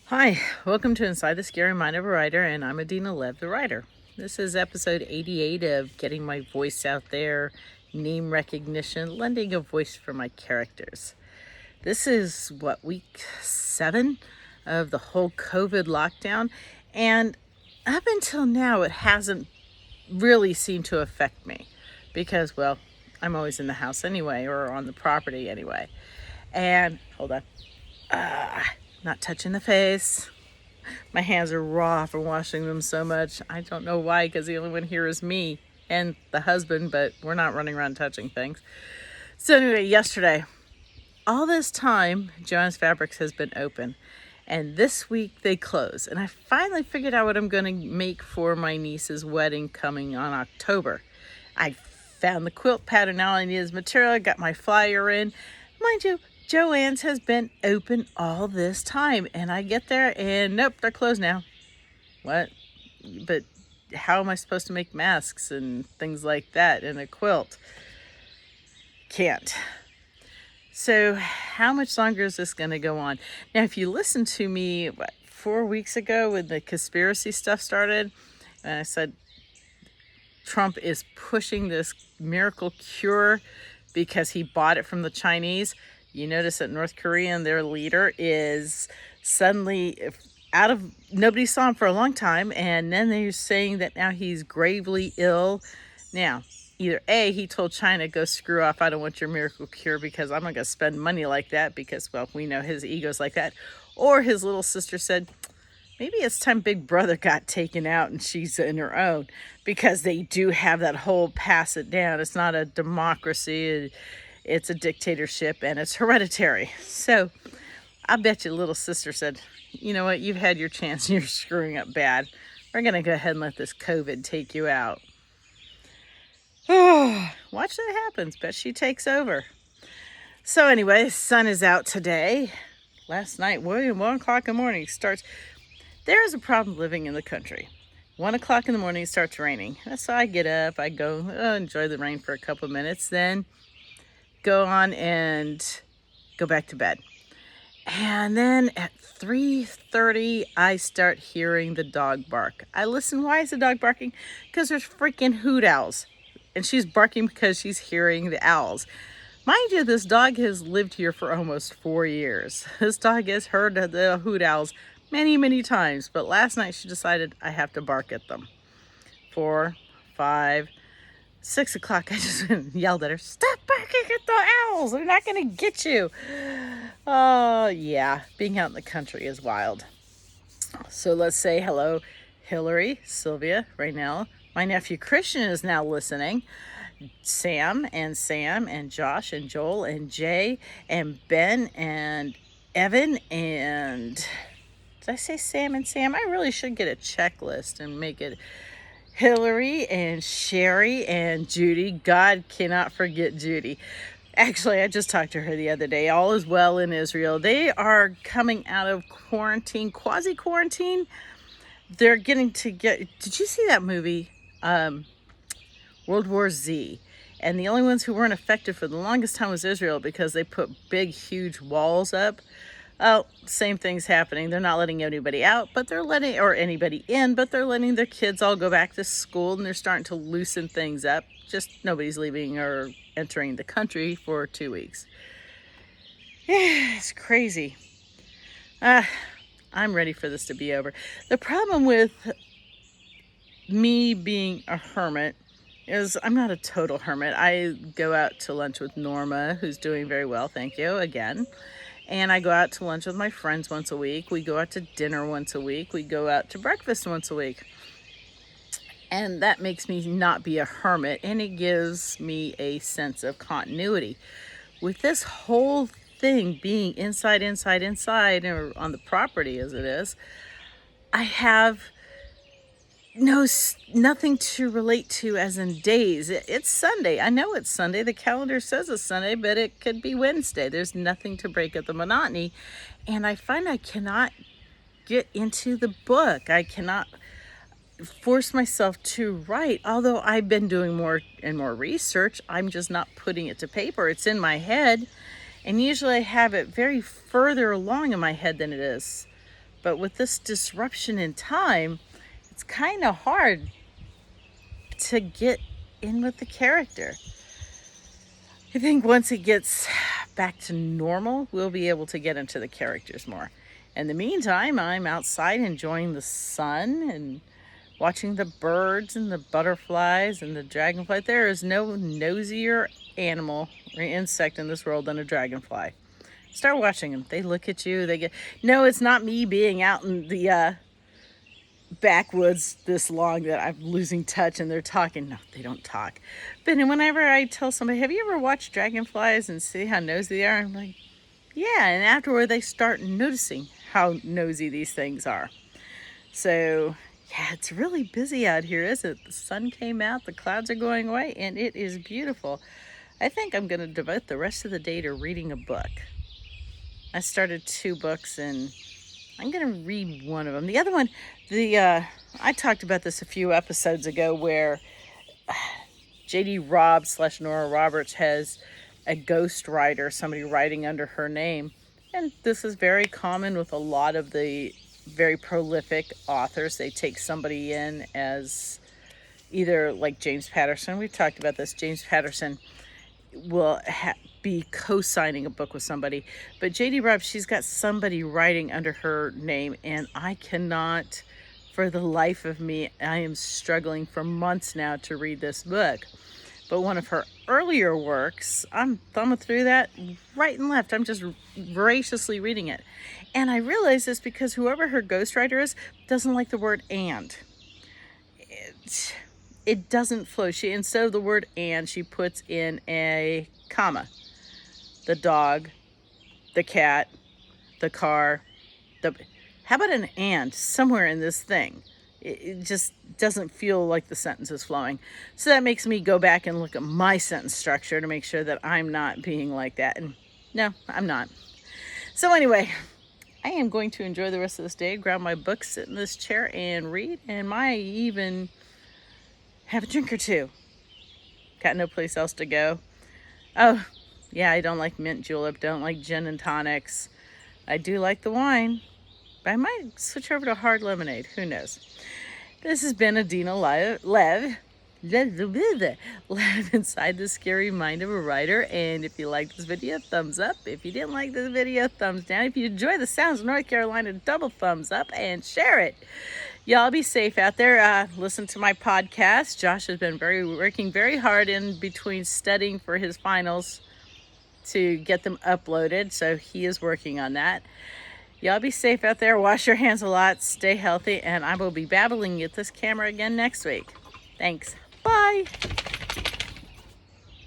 Hi, welcome to Inside the Scary Mind of a Writer, and I'm Adina Lev, the writer. This is episode 88 of getting my voice out there, name recognition, lending a voice for my characters. This is, week 7 of the whole COVID lockdown, and up until now, it hasn't really seemed to affect me because, I'm always in the house anyway, or on the property anyway. And, hold on, not touching the face. My hands are raw from washing them so much. I don't know why, because the only one here is me and the husband, but we're not running around touching things. So anyway, yesterday, all this time, Joann's Fabrics has been open. And this week they close. And I finally figured out what I'm going to make for my niece's wedding coming on October. I found the quilt pattern. Now I need is material. I got my flyer in. Mind you, Joann's has been open all this time, and I get there and nope, they're closed now. What? But how am I supposed to make masks and things like that in a quilt? Can't. So how much longer is this going to go on? Now, if you listened to me 4 weeks ago when the conspiracy stuff started, and I said Trump is pushing this miracle cure because he bought it from the Chinese. You notice that North Korea and their leader is suddenly nobody saw him for a long time, and then they're saying that now he's gravely ill. Now, either A, he told China, go screw off, I don't want your miracle cure because I'm not going to spend money like that because, we know his ego's like that. Or his little sister said, maybe it's time Big Brother got taken out and she's in her own, because they do have that whole pass it down. It's not a democracy. It's a dictatorship and it's hereditary. So I bet you little sister said, you know what, you've had your chance and you're screwing up bad. We're going to go ahead and let this COVID take you out. Oh, watch that happens. Bet she takes over. So anyway, sun is out today. Last night, 1 o'clock in the morning starts. There is a problem living in the country. 1 o'clock in the morning it starts raining. So I get up, I go enjoy the rain for a couple of minutes, then go on and go back to bed. And then at 3:30, I start hearing the dog bark. I listen, why is the dog barking? Because there's freaking hoot owls. And she's barking because she's hearing the owls. Mind you, this dog has lived here for almost 4 years. This dog has heard the hoot owls many, many times. But last night she decided I have to bark at them. 4, 5, 6 o'clock, I just yelled at her, stop barking at the owls. They're not going to get you. Oh, yeah. Being out in the country is wild. So let's say hello, Hillary, Sylvia, Raynell. My nephew Christian is now listening. Sam, and Josh, and Joel, and Jay, and Ben, and Evan, and did I say Sam and Sam? I really should get a checklist and make it Hillary and Sherry and Judy. God cannot forget Judy. Actually, I just talked to her the other day. All is well in Israel. They are coming out of quarantine, quasi-quarantine. They're getting to get... Did you see that movie, World War Z? And the only ones who weren't affected for the longest time was Israel because they put big, huge walls up. Oh, same thing's happening. They're not letting anybody out, but they're letting, or anybody in, but they're letting their kids all go back to school, and they're starting to loosen things up. Just nobody's leaving or entering the country for 2 weeks. Yeah, it's crazy. I'm ready for this to be over. The problem with me being a hermit is I'm not a total hermit. I go out to lunch with Norma, who's doing very well, thank you, again. And I go out to lunch with my friends once a week. We go out to dinner once a week. We go out to breakfast once a week. And that makes me not be a hermit, and it gives me a sense of continuity. With this whole thing being inside, or on the property as it is, I have nothing to relate to as in days. It's Sunday. I know it's Sunday. The calendar says it's Sunday, but it could be Wednesday. There's nothing to break up the monotony. And I find I cannot get into the book. I cannot force myself to write. Although I've been doing more and more research, I'm just not putting it to paper. It's in my head. And usually I have it very further along in my head than it is But with this disruption in time, it's kind of hard to get in with the character. I think once it gets back to normal, we'll be able to get into the characters more. In the meantime, I'm outside enjoying the sun and watching the birds and the butterflies and the dragonfly. There is no nosier animal or insect in this world than a dragonfly. Start watching them. They look at you. They get... No, it's not me being out in the backwoods this long that I'm losing touch and they're talking. No, they don't talk. But whenever I tell somebody, have you ever watched dragonflies and see how nosy they are? I'm like, yeah. And afterward, they start noticing how nosy these things are. So, yeah, it's really busy out here, isn't it? The sun came out, the clouds are going away, and it is beautiful. I think I'm going to devote the rest of the day to reading a book. I started 2 books and I'm going to read one of them. The other one, I talked about this a few episodes ago where J.D. Robb / Nora Roberts has a ghostwriter, somebody writing under her name. And this is very common with a lot of the very prolific authors. They take somebody in as either like James Patterson. We've talked about this. James Patterson will be co-signing a book with somebody, but J.D. Robb, she's got somebody writing under her name, and I cannot, for the life of me, I am struggling for months now to read this book. But one of her earlier works, I'm thumbing through that right and left. I'm just voraciously reading it, and I realize this because whoever her ghostwriter is doesn't like the word "and." It doesn't flow. Instead of the word "and," she puts in a comma. The dog, the cat, the car, how about an "and" somewhere in this thing? It just doesn't feel like the sentence is flowing. So that makes me go back and look at my sentence structure to make sure that I'm not being like that. And no, I'm not. So anyway, I am going to enjoy the rest of this day, grab my book, sit in this chair and read, and might even have a drink or two. Got no place else to go. Oh, yeah, I don't like mint julep, don't like gin and tonics. I do like the wine, but I might switch over to hard lemonade. Who knows? This has been Adina Lev inside the scary mind of a writer. And if you like this video, thumbs up. If you didn't like this video, thumbs down. If you enjoy the sounds of North Carolina, double thumbs up and share it. Y'all be safe out there. Listen to my podcast. Josh has been working very hard in between studying for his finals to get them uploaded. So he is working on that. Y'all be safe out there. Wash your hands a lot. Stay healthy. And I will be babbling at this camera again next week. Thanks. Bye.